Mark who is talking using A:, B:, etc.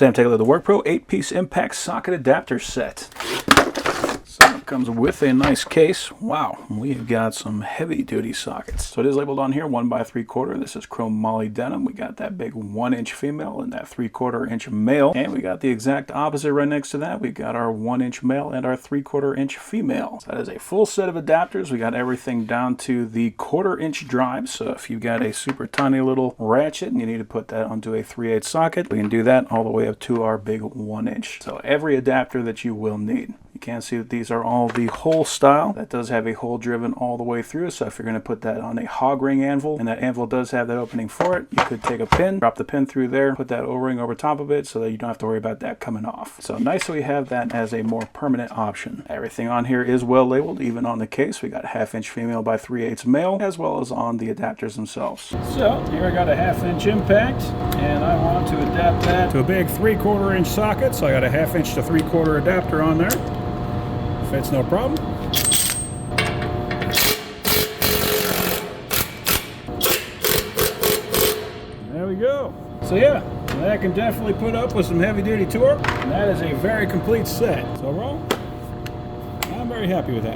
A: Today I'm taking a look at the WORKPRO 8-piece impact socket adapter set. So it comes with a nice case. Wow, we've got some heavy duty sockets. So it is labeled on here 1 by 3/4. This is chrome moly denim. We got that big 1-inch female and that 3/4 inch male. And we got the exact opposite right next to that. We got our 1-inch male and our 3/4 inch female. So that is a full set of adapters. We got everything down to the 1/4 inch drive. So if you've got a super tiny little ratchet and you need to put that onto a 3/8 socket, we can do that all the way up to our big 1-inch. So every adapter that you will need. You can see that these are all the hole style. That does have a hole driven all the way through, so if you're going to put that on a hog ring anvil, and that anvil does have that opening for it, you could take a pin, drop the pin through there, put that O-ring over top of it so that you don't have to worry about that coming off. So nice that we have that as a more permanent option. Everything on here is well labeled, even on the case. We got 1/2 inch female by 3/8 male, as well as on the adapters themselves. So here I got a 1/2 inch impact, and I want to adapt that to a big 3/4 inch socket, so I got a 1/2 inch to 3/4 adapter on there. Fits no problem. There we go. So yeah, that can definitely put up with some heavy duty torque. And that is a very complete set. So overall, I'm very happy with that.